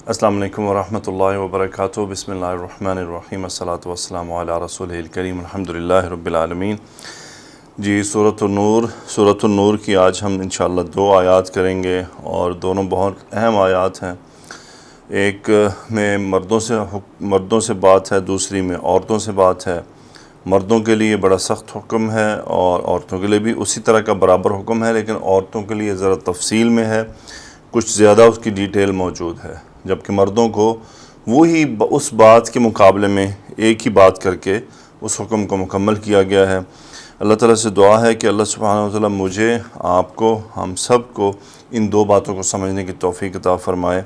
السلام علیکم ورحمۃ اللہ وبرکاتہ۔ بسم اللہ الرحمن الرحیم، الصلاۃ والسلام علی رسولہ الکریم، الحمدللہ رب العالمین۔ جی سورۃ النور کی آج ہم انشاءاللہ 2 آیات کریں گے، اور دونوں بہت اہم آیات ہیں۔ ایک میں مردوں سے بات ہے، دوسری میں عورتوں سے بات ہے۔ مردوں کے لیے بڑا سخت حکم ہے اور عورتوں کے لیے بھی اسی طرح کا برابر حکم ہے، لیکن عورتوں کے لیے ذرا تفصیل میں ہے، کچھ زیادہ اس کی ڈیٹیل موجود ہے، جبکہ مردوں کو وہی اس بات کے مقابلے میں ایک ہی بات کر کے اس حکم کو مکمل کیا گیا ہے۔ اللہ تعالیٰ سے دعا ہے کہ اللہ سبحانہ وتعالیٰ مجھے، آپ کو، ہم سب کو ان 2 باتوں کو سمجھنے کی توفیق عطا فرمائے،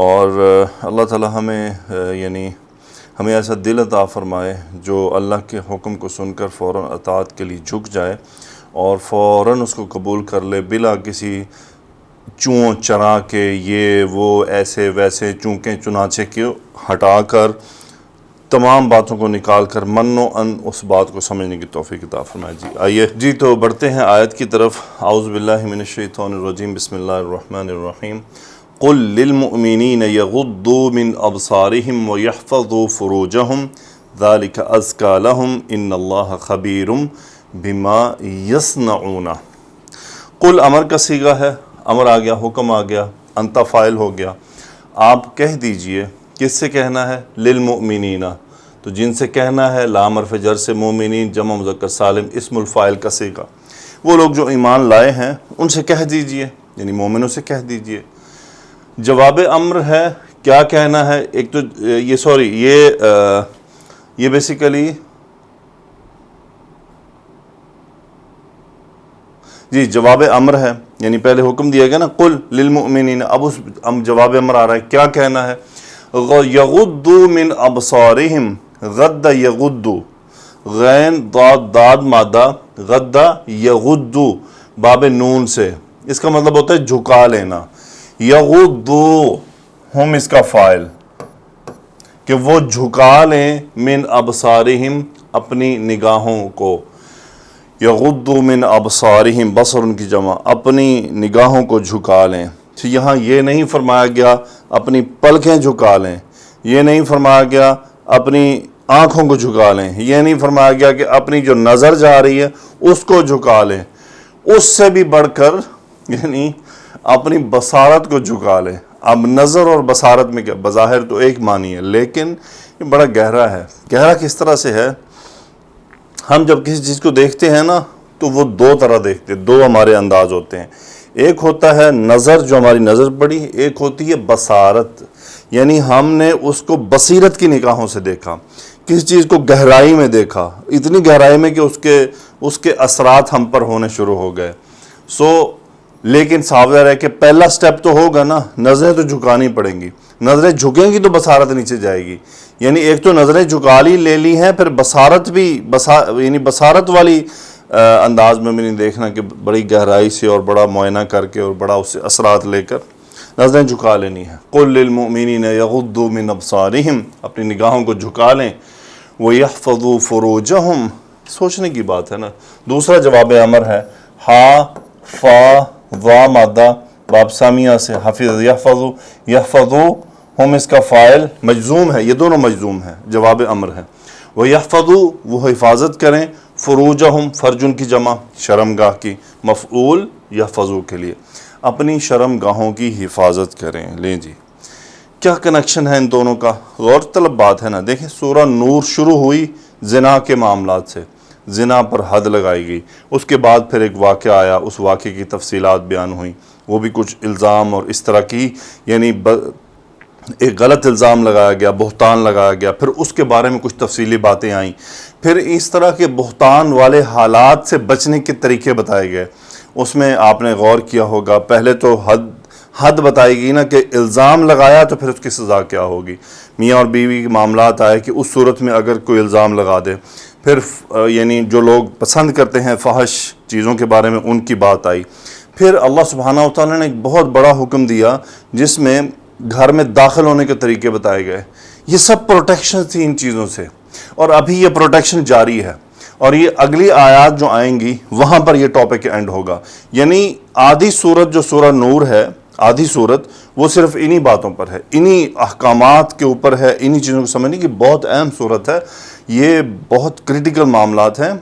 اور اللہ تعالیٰ ہمیں ایسا دل عطا فرمائے جو اللہ کے حکم کو سن کر فوراً اطاعت کے لیے جھک جائے اور فوراً اس کو قبول کر لے، بلا کسی چوں چرا کے یہ وہ ایسے ویسے چونکہ چنانچہ کے ہٹا کر تمام باتوں کو نکال کر من و ان اس بات کو سمجھنے کی توفیق عطا فرمائے۔ آئیے تو بڑھتے ہیں آیت کی طرف۔ اعوذ باللہ من الشیطان الرجیم، بسم اللہ الرحمن الرحیم۔ قل للمؤمنین یغضوا من ابصارہم ویحفظوا فروجہم ذلک ازکی لہم ان اللہ خبیر بما یصنعون۔ قل امر کا صیغہ ہے، امر آ گیا، حکم آ گیا، انت فاعل ہو گیا۔ آپ کہہ دیجئے، کس سے کہنا ہے؟ للمؤمنین، تو جن سے کہنا ہے، لام حرف جر سے، مومنین جمع مذکر سالم اسم الفاعل کا صیغہ، وہ لوگ جو ایمان لائے ہیں ان سے کہہ دیجئے، یعنی مومنوں سے کہہ دیجئے۔ جواب امر ہے، کیا کہنا ہے؟ ایک تو یہ بیسیکلی جی جواب امر ہے، یعنی پہلے حکم دیا گیا نا قل للمؤمنین، اب جواب امر آ رہا ہے، کیا کہنا ہے؟ یغضوا من ابصارہم، غد یغد، غین داد مادہ، غد یغد باب نون سے، اس کا مطلب ہوتا ہے جھکا لینا۔ یغضوا ہم اس کا فاعل، کہ وہ جھکا لیں، من ابصارہم اپنی نگاہوں کو، یغضوا من ابصارہم بصر ان کی جمع، اپنی نگاہوں کو جھکا لیں۔ یہاں یہ نہیں فرمایا گیا اپنی پلکیں جھکا لیں، یہ نہیں فرمایا گیا اپنی آنکھوں کو جھکا لیں، یہ نہیں فرمایا گیا کہ اپنی جو نظر جا رہی ہے اس کو جھکا لیں، اس سے بھی بڑھ کر یعنی اپنی بصارت کو جھکا لیں۔ اب نظر اور بصارت میں کیا، بظاہر تو ایک معنی ہے، لیکن یہ بڑا گہرا ہے۔ گہرا کس طرح سے ہے؟ ہم جب کسی چیز کو دیکھتے ہیں نا تو وہ 2 طرح دیکھتے ہیں، 2 ہمارے انداز ہوتے ہیں۔ ایک ہوتا ہے نظر، جو ہماری نظر پڑی، ایک ہوتی ہے بصارت، یعنی ہم نے اس کو بصیرت کی نگاہوں سے دیکھا، کسی چیز کو گہرائی میں دیکھا، اتنی گہرائی میں کہ اس کے اثرات ہم پر ہونے شروع ہو گئے۔ لیکن صاحب ہے کہ پہلا سٹیپ تو ہوگا نا، نظریں تو جھکانی پڑیں گی، نظریں جھکیں گی تو بصارت نیچے جائے گی، یعنی ایک تو نظریں جھکا لے لی ہیں، پھر بصارت بھی یعنی بصارت والی انداز میں بھی نہیں دیکھنا کہ بڑی گہرائی سے اور بڑا معائنہ کر کے اور بڑا اس سے اثرات لے کر نظریں جھکا لینی ہیں۔ قل للمؤمنین یغضوا من ابصارہم، اپنی نگاہوں کو جھکا لیں، ویحفظوا فروجہم، سوچنے کی بات ہے نا۔ دوسرا جواب امر ہے، ہا فا وا مادہ باب سامیہ سے، حفظ یحفظوا ہم اس کا فاعل مجزوم ہے، یہ دونوں مجزوم ہیں، جواب امر ہے۔ وَيَحْفَظُوا، وہ حفاظت کریں، فروجہم فرج ان کی جمع، شرمگاہ کی، مفعول یحفظوا کے لیے، اپنی شرمگاہوں کی حفاظت کریں۔ لیں جی، کیا کنیکشن ہے ان دونوں کا؟ غور طلب بات ہے نا۔ دیکھیں سورہ نور شروع ہوئی زنا کے معاملات سے، زنا پر حد لگائی گئی، اس کے بعد پھر ایک واقعہ آیا، اس واقعے کی تفصیلات بیان ہوئیں، وہ بھی کچھ الزام اور اس طرح کی، یعنی ایک غلط الزام لگایا گیا، بہتان لگایا گیا، پھر اس کے بارے میں کچھ تفصیلی باتیں آئیں، پھر اس طرح کے بہتان والے حالات سے بچنے کے طریقے بتائے گئے۔ اس میں آپ نے غور کیا ہوگا، پہلے تو حد بتائی گئی نا کہ الزام لگایا تو پھر اس کی سزا کیا ہوگی۔ میاں اور بیوی کے معاملات آئے کہ اس صورت میں اگر کوئی الزام لگا دے، پھر یعنی جو لوگ پسند کرتے ہیں فحش چیزوں کے بارے میں ان کی بات آئی، پھر اللہ سبحانہ و تعالیٰ نے ایک بہت بڑا حکم دیا جس میں گھر میں داخل ہونے کے طریقے بتائے گئے۔ یہ سب پروٹیکشن تھی ان چیزوں سے، اور ابھی یہ پروٹیکشن جاری ہے، اور یہ اگلی آیات جو آئیں گی وہاں پر یہ ٹاپک اینڈ ہوگا۔ یعنی آدھی صورت جو سورہ نور ہے، آدھی صورت وہ صرف انہی باتوں پر ہے، انہی احکامات کے اوپر ہے، انہی چیزوں کو سمجھنے کی بہت اہم صورت ہے. یہ بہت کریٹیکل معاملات ہیں.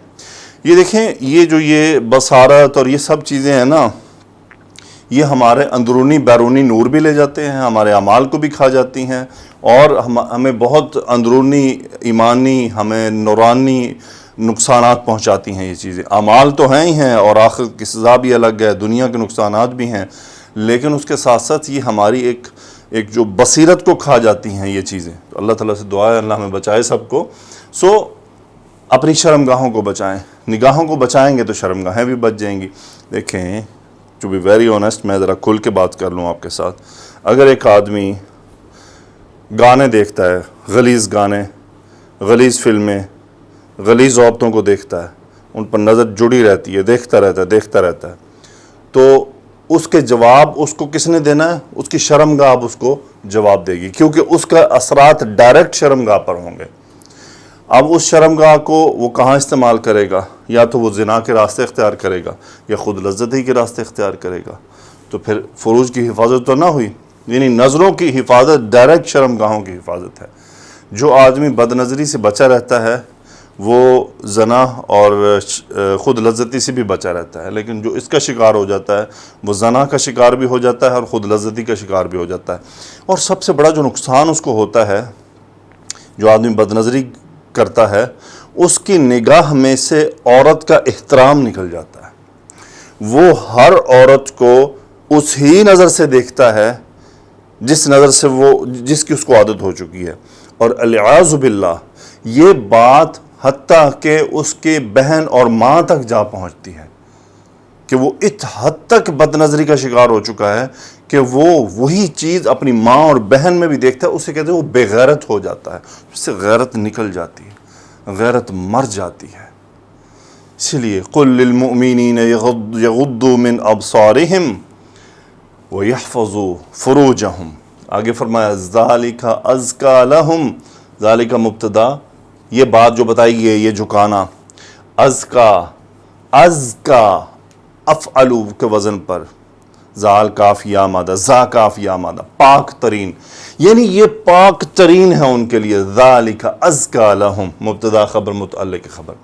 یہ دیکھیں، یہ جو یہ بصارت اور یہ سب چیزیں ہیں نا، یہ ہمارے اندرونی بیرونی نور بھی لے جاتے ہیں، ہمارے اعمال کو بھی کھا جاتی ہیں، اور ہمیں بہت اندرونی ایمانی، ہمیں نورانی نقصانات پہنچاتی ہیں. یہ چیزیں اعمال تو ہیں ہی ہیں، اور آخرت کی سزا بھی الگ ہے، دنیا کے نقصانات بھی ہیں، لیکن اس کے ساتھ ساتھ یہ ہماری ایک جو بصیرت کو کھا جاتی ہیں یہ چیزیں. تو اللہ تعالیٰ سے دعا ہے اللہ ہمیں بچائے سب کو. اپنی شرمگاہوں کو بچائیں. نگاہوں کو بچائیں گے تو شرمگاہیں بھی بچ جائیں گی. دیکھیں، ٹو بی ویری آنیسٹ، میں ذرا کھل کے بات کر لوں آپ کے ساتھ. اگر ایک آدمی گانے دیکھتا ہے، غلیظ گانے، غلیظ فلمیں، غلیظ عورتوں کو دیکھتا ہے، ان پر نظر جڑی رہتی ہے، دیکھتا رہتا ہے، تو اس کے جواب اس کو کس نے دینا ہے؟ اس کی شرمگاہ اب اس کو جواب دے گی، کیونکہ اس کا اثرات ڈائریکٹ شرمگاہ پر ہوں گے. اب اس شرمگاہ کو وہ کہاں استعمال کرے گا؟ یا تو وہ زنا کے راستے اختیار کرے گا، یا خود لذتی کے راستے اختیار کرے گا. تو پھر فروج کی حفاظت تو نہ ہوئی. یعنی نظروں کی حفاظت ڈائریکٹ شرمگاہوں کی حفاظت ہے. جو آدمی بد نظری سے بچا رہتا ہے وہ زنا اور خود لذتی سے بھی بچا رہتا ہے، لیکن جو اس کا شکار ہو جاتا ہے وہ زنا کا شکار بھی ہو جاتا ہے اور خود لذتی کا شکار بھی ہو جاتا ہے. اور سب سے بڑا جو نقصان اس کو ہوتا ہے، جو آدمی بد نظری کرتا ہے، اس کی نگاہ میں سے عورت کا احترام نکل جاتا ہے. وہ ہر عورت کو اس ہی نظر سے دیکھتا ہے جس نظر سے جس کی اس کو عادت ہو چکی ہے. اور العیاذ باللہ یہ بات حتیٰ کہ اس کے بہن اور ماں تک جا پہنچتی ہے کہ وہ اس حد تک بد نظری کا شکار ہو چکا ہے کہ وہ وہی چیز اپنی ماں اور بہن میں بھی دیکھتا ہے. اسے کہتے ہیں وہ بے غیرت ہو جاتا ہے، اس سے غیرت نکل جاتی ہے، غیرت مر جاتی ہے. اسی لیے قل للمؤمنین یغضوا من ابصارہم ویحفظوا فروجہم. آگے فرمایا ذالک ازکیٰ لہم. ذالک مبتدا، یہ بات جو بتائی گئی ہے، یہ جھکانا، ازکا افعلو کے وزن پر، زال کاف یا مادہ، زا کاف یا مادہ، پاک ترین، یعنی یہ پاک ترین ہے ان کے لیے. ذالک ازکیٰ لہم، مبتدا خبر متعلق خبر.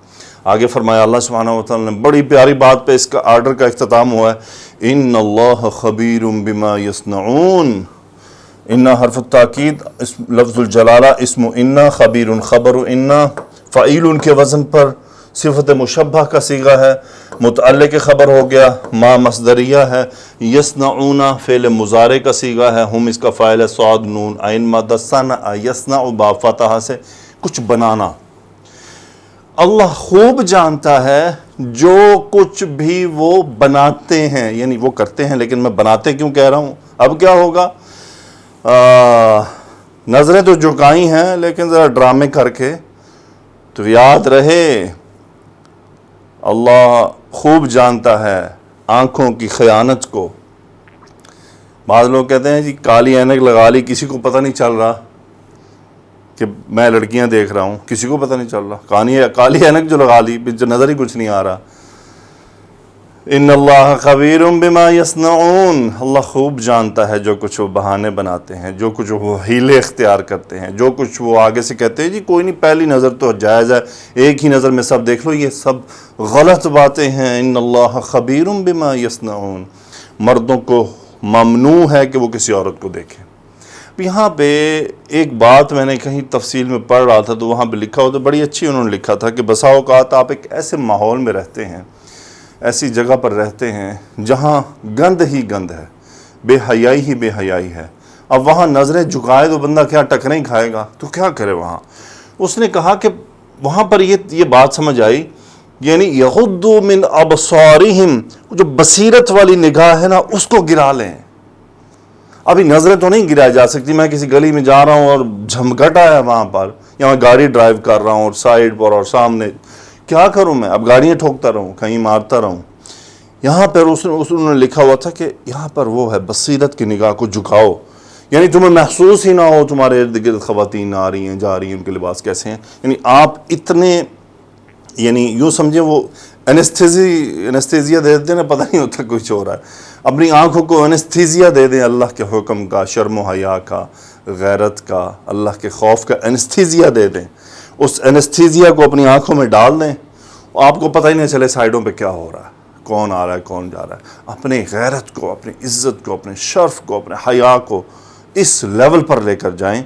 آگے فرمایا اللہ سبحانہ وتعالی نے بڑی پیاری بات پہ اس کا آرڈر کا اختتام ہوا ہے، ان اللہ خبیر بما یصنعون. انا حرف التاکید، لفظ الجلالہ اسم انا، خبیر خبر انا، فعیل کے وزن پر صفت مشبہ کا صیغہ ہے، متعلق خبر ہو گیا، ما مصدریہ ہے، یصنعون فعل مضارع کا صیغہ ہے، ہم اس کا فاعل ہے، صاد نون عین مادہ، صنع یصنع با فتح سے کچھ بنانا. اللہ خوب جانتا ہے جو کچھ بھی وہ بناتے ہیں، یعنی وہ کرتے ہیں، لیکن میں بناتے کیوں کہہ رہا ہوں؟ اب کیا ہوگا؟ نظریں تو جھکائی ہیں لیکن ذرا ڈرامے کر کے، تو یاد رہے اللہ خوب جانتا ہے آنکھوں کی خیانت کو. بعض لوگ کہتے ہیں جی کالی اینک لگا لی، کسی کو پتہ نہیں چل رہا کہ میں لڑکیاں دیکھ رہا ہوں، کسی کو پتہ نہیں چل رہا. کالی اینک جو لگا لی، جو نظر ہی کچھ نہیں آ رہا. ان اللہ خبیر بما یصنعون. اللہ خوب جانتا ہے جو کچھ وہ بہانے بناتے ہیں، جو کچھ وہ حیلے اختیار کرتے ہیں، جو کچھ وہ آگے سے کہتے ہیں جی کوئی نہیں، پہلی نظر تو جائز ہے، ایک ہی نظر میں سب دیکھ لو. یہ سب غلط باتیں ہیں. ان اللہ خبیر بما یصنعون. مردوں کو ممنوع ہے کہ وہ کسی عورت کو دیکھیں. یہاں پہ ایک بات میں نے کہیں تفصیل میں پڑھ رہا تھا تو وہاں پہ لکھا ہوتا، بڑی اچھی انہوں نے لکھا تھا کہ بسا اوقات آپ ایک ایسے ماحول میں رہتے ہیں، ایسی جگہ پر رہتے ہیں جہاں گند ہی گند ہے، بے حیائی ہی بے حیائی ہے. اب وہاں نظریں جھکائے تو بندہ کیا ٹکریں ہی کھائے گا، تو کیا کرے وہاں. اس نے کہا کہ وہاں پر یہ بات سمجھ آئی، یعنی یغضوا من ابصارہم، جو بصیرت والی نگاہ ہے نا اس کو گرا لیں. ابھی نظریں تو نہیں گرائی جا سکتی. میں کسی گلی میں جا رہا ہوں اور جھمگٹا ہے وہاں پر، یا میں گاڑی ڈرائیو کر رہا ہوں اور سائیڈ پر اور سامنے، کیا کروں میں؟ اب گاڑیاں ٹھوکتا رہوں، کہیں مارتا رہوں. یہاں پر انہوں نے لکھا ہوا تھا کہ یہاں پر وہ ہے بصیرت کی نگاہ کو جھکاؤ، یعنی تمہیں محسوس ہی نہ ہو تمہارے ارد گرد خواتین آ رہی ہیں جا رہی ہیں، ان کے لباس کیسے ہیں. یعنی آپ اتنے، یعنی یوں سمجھیں وہ انستھیزیا دے دیتے نا، پتہ نہیں ہوتا کچھ ہو رہا ہے. اپنی آنکھوں کو انستھیزیا دے دیں اللہ کے حکم کا، شرم و حیا کا، غیرت کا، اللہ کے خوف کا انستھیزیا دے دیں. اس انستھیزیا کو اپنی آنکھوں میں ڈال دیں، آپ کو پتہ ہی نہیں چلے سائڈوں پہ کیا ہو رہا ہے، کون آ رہا ہے کون جا رہا ہے. اپنی غیرت کو، اپنی عزت کو، اپنے شرف کو، اپنے حیا کو اس لیول پر لے کر جائیں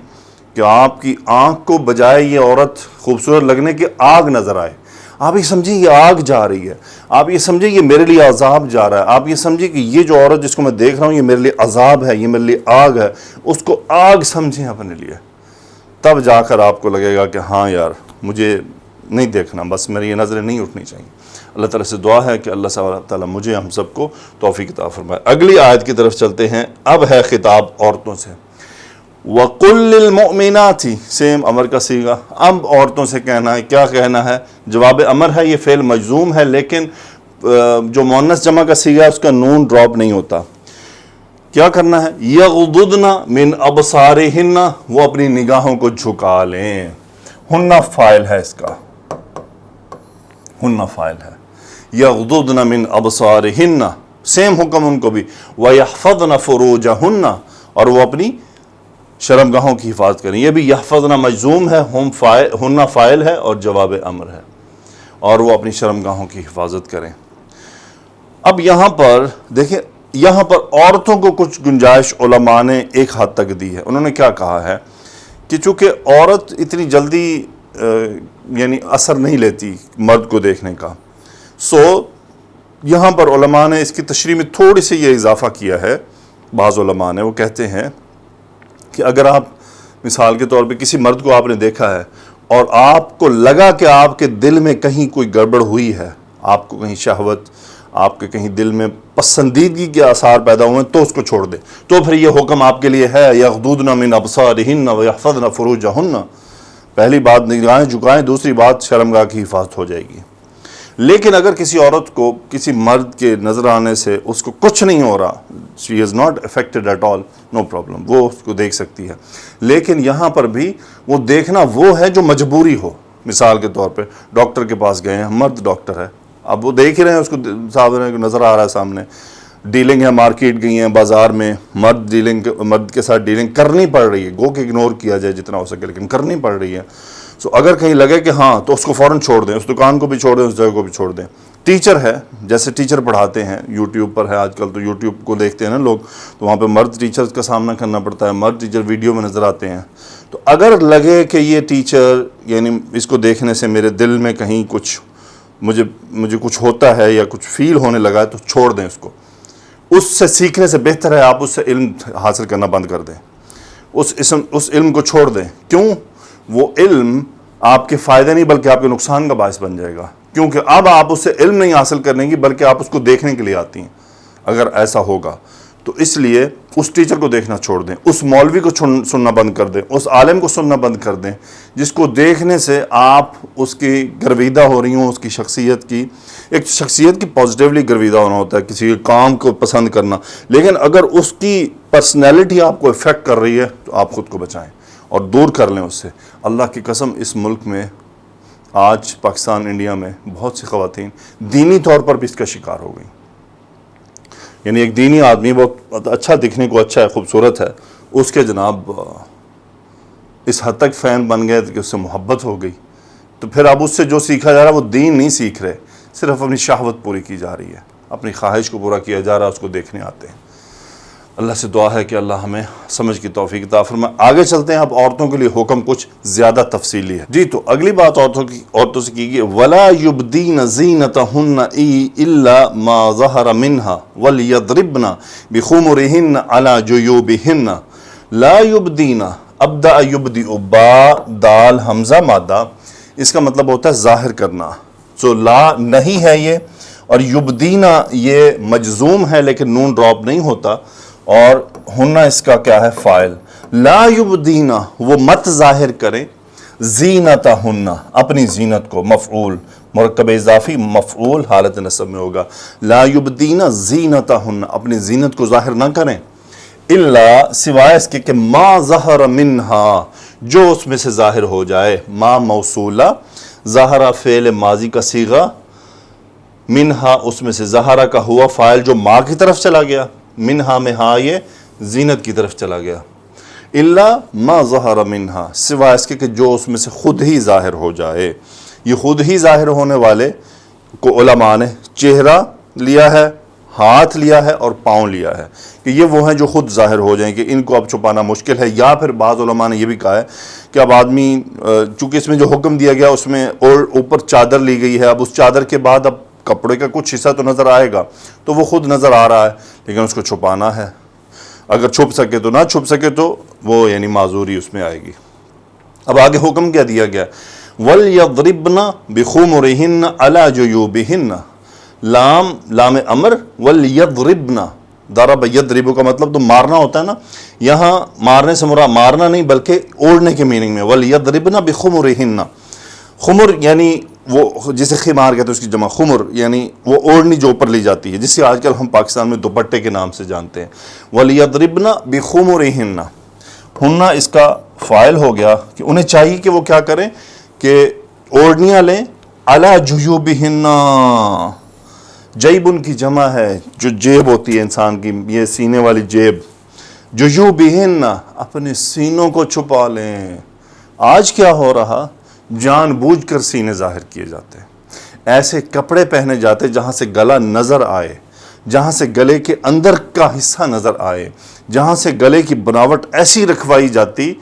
کہ آپ کی آنکھ کو بجائے یہ عورت خوبصورت لگنے کی آگ نظر آئے. آپ یہ سمجھیں یہ آگ جا رہی ہے، آپ یہ سمجھیں یہ میرے لیے عذاب جا رہا ہے، آپ یہ سمجھیں کہ یہ جو عورت جس کو میں دیکھ رہا ہوں یہ میرے لیے عذاب ہے، یہ میرے لیے آگ ہے. اس کو آگ سمجھیں اپنے لیے، تب جا کر آپ کو لگے گا کہ ہاں یار مجھے نہیں دیکھنا، بس میری یہ نظریں نہیں اٹھنی چاہیے. اللہ تعالیٰ سے دعا ہے کہ اللہ تعالیٰ مجھے ہم سب کو توفیق عطا فرمائے. اگلی آیت کی طرف چلتے ہیں. اب ہے خطاب عورتوں سے. وَقُلْ لِلْمُؤْمِنَاتِ، سیم امر کا صیغہ. اب عورتوں سے کہنا ہے. کیا کہنا ہے؟ جواب امر ہے. یہ فعل مجزوم ہے، لیکن جو مؤنث جمع کا صیغہ ہے اس کا نون ڈراپ نہیں ہوتا. کیا کرنا ہے؟ یغضضن من ابصارہن، وہ اپنی نگاہوں کو جھکا لیں. ہن فاعل ہے اس کا، ہن فاعل ہے. یغضضن من ابصارہن، سیم حکم ان کو بھی. وَيَحْفَظْنَ فُرُوجَهُنَّ، اور وہ اپنی شرمگاہوں کی حفاظت کریں. یہ بھی یحفظن مجزوم ہے، ہن فاعل ہے اور جواب امر ہے، اور وہ اپنی شرمگاہوں کی حفاظت کریں. اب یہاں پر دیکھیں، یہاں پر عورتوں کو کچھ گنجائش علماء نے ایک حد تک دی ہے. انہوں نے کیا کہا ہے کہ چونکہ عورت اتنی جلدی یعنی اثر نہیں لیتی مرد کو دیکھنے کا، سو یہاں پر علماء نے اس کی تشریح میں تھوڑی سی یہ اضافہ کیا ہے. بعض علماء نے وہ کہتے ہیں کہ اگر آپ مثال کے طور پہ کسی مرد کو آپ نے دیکھا ہے اور آپ کو لگا کہ آپ کے دل میں کہیں کوئی گڑبڑ ہوئی ہے، آپ کو کہیں شہوت، آپ کے کہیں دل میں پسندیدگی کے آثار پیدا ہوئے، تو اس کو چھوڑ دیں. تو پھر یہ حکم آپ کے لیے ہے یغضضن من ابصارہن ویحفظن فروجہن. پہلی بات نگاہیں جھکائیں، دوسری بات شرمگاہ کی حفاظت ہو جائے گی. لیکن اگر کسی عورت کو کسی مرد کے نظر آنے سے اس کو کچھ نہیں ہو رہا، she is not affected at all, no problem، وہ اس کو دیکھ سکتی ہے. لیکن یہاں پر بھی وہ دیکھنا وہ ہے جو مجبوری ہو. مثال کے طور پہ ڈاکٹر کے پاس گئے ہیں، مرد ڈاکٹر ہے، اب وہ دیکھ رہے ہیں، اس کو نظر آ رہا ہے سامنے. ڈیلنگ ہے، مارکیٹ گئی ہیں، بازار میں مرد کے ساتھ ڈیلنگ کرنی پڑ رہی ہے. گو کہ اگنور کیا جائے جتنا ہو سکے، لیکن کرنی پڑ رہی ہے. سو اگر کہیں لگے کہ ہاں، تو اس کو فوراً چھوڑ دیں، اس دکان کو بھی چھوڑ دیں، اس جگہ کو بھی چھوڑ دیں. ٹیچر ہے، جیسے ٹیچر پڑھاتے ہیں، یوٹیوب پر ہے آج کل، تو یوٹیوب کو دیکھتے ہیں نا لوگ، تو وہاں پہ مرد ٹیچرز کا سامنا کرنا پڑتا ہے، مرد ٹیچر ویڈیو میں نظر آتے ہیں. تو اگر لگے کہ یہ ٹیچر یعنی اس کو دیکھنے سے میرے دل میں کہیں کچھ مجھے کچھ ہوتا ہے یا کچھ فیل ہونے لگا ہے، تو چھوڑ دیں اس کو. اس سے سیکھنے سے بہتر ہے آپ اس سے علم حاصل کرنا بند کر دیں، اس علم کو چھوڑ دیں. کیوں؟ وہ علم آپ کے فائدے نہیں بلکہ آپ کے نقصان کا باعث بن جائے گا. کیونکہ اب آپ اس سے علم نہیں حاصل کرنے گی بلکہ آپ اس کو دیکھنے کے لیے آتی ہیں. اگر ایسا ہوگا تو اس لیے اس ٹیچر کو دیکھنا چھوڑ دیں، اس مولوی کو سننا بند کر دیں، اس عالم کو سننا بند کر دیں جس کو دیکھنے سے آپ اس کی گرویدہ ہو رہی ہوں. اس کی شخصیت کی، ایک شخصیت کی پازیٹیولی گرویدہ ہونا ہوتا ہے، کسی کام کو پسند کرنا. لیکن اگر اس کی پرسنالٹی آپ کو افیکٹ کر رہی ہے تو آپ خود کو بچائیں اور دور کر لیں اس سے. اللہ کی قسم، اس ملک میں آج پاکستان، انڈیا میں بہت سی خواتین دینی طور پر بھی اس کا شکار ہو گئیں. یعنی ایک دینی آدمی بہت اچھا دکھنے کو اچھا ہے، خوبصورت ہے، اس کے جناب اس حد تک فین بن گئے کہ اس سے محبت ہو گئی. تو پھر اب اس سے جو سیکھا جا رہا ہے وہ دین نہیں سیکھ رہے، صرف اپنی شہوت پوری کی جا رہی ہے، اپنی خواہش کو پورا کیا جا رہا ہے، اس کو دیکھنے آتے ہیں. اللہ سے دعا ہے کہ اللہ ہمیں سمجھ کی توفیق عطا فرمائے. آگے چلتے ہیں. اب عورتوں کے لیے حکم کچھ زیادہ تفصیلی ہے. جی، تو اگلی بات عورتوں سے کی گئی، وَلَا يُبْدِينَ زِينَتَهُنَّ إِلَّا مَا ظَهَرَ مِنْهَا وَلْيَضْرِبْنَ بِخُمُرِهِنَّ عَلَى جُيُوبِهِنَّ. لَا يُبْدِينَ، ابدأ يبدئ، با دال حمزہ مادہ، اس کا مطلب ہوتا ہے ظاہر کرنا. سو لا نہیں ہے یہ، اور یبدینا یہ مجزوم ہے لیکن نون ڈراپ نہیں ہوتا، اور ہنہ اس کا کیا ہے؟ فاعل. لا یبدینا، وہ مت ظاہر کریں، زینتہن، اپنی زینت کو. مفعول مرکب اضافی مفعول حالت نصب میں ہوگا. لا یبدینا زینتہن، اپنی زینت کو ظاہر نہ کریں، الا سوائے اس کے کہ ما ظہر منہا، جو اس میں سے ظاہر ہو جائے. ما موصولہ، ظہر فعل ماضی کا صیغہ، منہا اس میں سے، ظہرہ کا ہوا فاعل جو ماں کی طرف چلا گیا، منہا میں ہاں یہ زینت کی طرف چلا گیا، الا ما ظہر منہا سوائے اس کے کہ جو اس میں سے خود ہی ظاہر ہو جائے. یہ خود ہی ظاہر ہونے والے کو علماء نے چہرہ لیا ہے، ہاتھ لیا ہے اور پاؤں لیا ہے کہ یہ وہ ہیں جو خود ظاہر ہو جائیں کہ ان کو اب چھپانا مشکل ہے. یا پھر بعض علماء نے یہ بھی کہا ہے کہ اب آدمی چونکہ اس میں جو حکم دیا گیا اس میں اور اوپر چادر لی گئی ہے، اب اس چادر کے بعد اب کپڑے کا کچھ حصہ تو نظر آئے گا، تو وہ خود نظر آ رہا ہے لیکن اس کو چھپانا ہے. اگر چھپ سکے تو نہ چھپ سکے تو وہ یعنی معذوری اس میں آئے گی. اب آگے حکم کیا دیا گیا؟ وَلْيَضْرِبْنَ بِخُمُرِهِنَّ عَلَى جُيُوبِهِنَّ لام امر وَلْيَضْرِبْنَ ضرب یضرب کا مطلب تو مارنا ہوتا ہے نا، یہاں مارنے سے مراد مارنا نہیں بلکہ اوڑھنے کے میننگ میں. وَلْيَضْرِبْنَ بِخُمُرِهِنَّ خمر یعنی وہ جسے خمار کہتے ہیں اس کی جمع خمر، یعنی وہ اوڑھنی جو اوپر لی جاتی ہے جسے آج کل ہم پاکستان میں دوپٹے کے نام سے جانتے ہیں. وَلْيَضْرِبْنَ بِخُمُرِهِنَّ ہننا اس کا فاعل ہو گیا کہ انہیں چاہیے کہ وہ کیا کریں کہ اوڑھنیاں لیں. عَلَى جُيُوبِهِنَّ جیب ان کی جمع ہے جو جیب ہوتی ہے انسان کی، یہ سینے والی جیب. جُيُوبِهِنَّ اپنے سینوں کو چھپا لیں. آج کیا ہو رہا؟ جان بوجھ کر سینے ظاہر کیے جاتے ہیں، ایسے کپڑے پہنے جاتے جہاں سے گلا نظر آئے، جہاں سے گلے کے اندر کا حصہ نظر آئے، جہاں سے گلے کی بناوٹ ایسی رکھوائی جاتی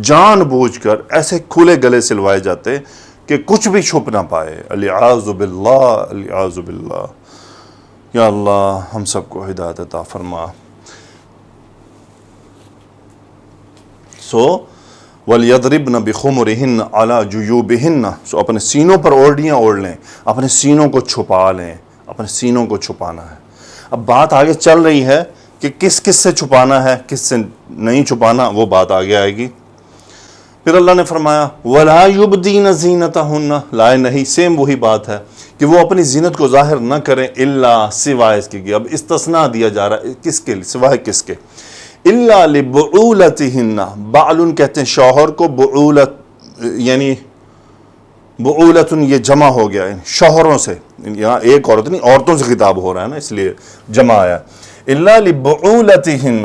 جان بوجھ کر، ایسے کھلے گلے سلوائے جاتے کہ کچھ بھی چھپ نہ پائے. العیاذ باللہ، العیاذ باللہ. یا اللہ ہم سب کو ہدایت عطا فرما. وَلْيَضْرِبْنَ بِخُمُرِهِنَّ عَلَى جُيُوبِهِنَّ سو اپنے سینوں پر اوڑھنیاں اوڑھ لیں، اپنے سینوں کو چھپا لیں، اپنے سینوں کو چھپانا ہے. اب بات آگے چل رہی ہے کہ کس کس سے چھپانا ہے کس سے نہیں چھپانا، وہ بات آگے آئے گی. پھر اللہ نے فرمایا وَلَا يُبْدِينَ زِينَتَهُنَّ لائے نہیں، سیم وہی بات ہے کہ وہ اپنی زینت کو ظاہر نہ کریں الا سوائے اس کے. اب استثناء دیا جا رہا ہے کس کے، سوائے کس کے؟ الا لِبُعُولَتِهِنَّ بعلن کہتے ہیں شوہر کو، بعولت یعنی بعولتن یہ جمع ہو گیا شوہروں سے، یہاں ایک عورت نہیں عورتوں سے خطاب ہو رہا ہے نا اس لیے جمع آیا. الا لِبُعُولَتِهِنَّ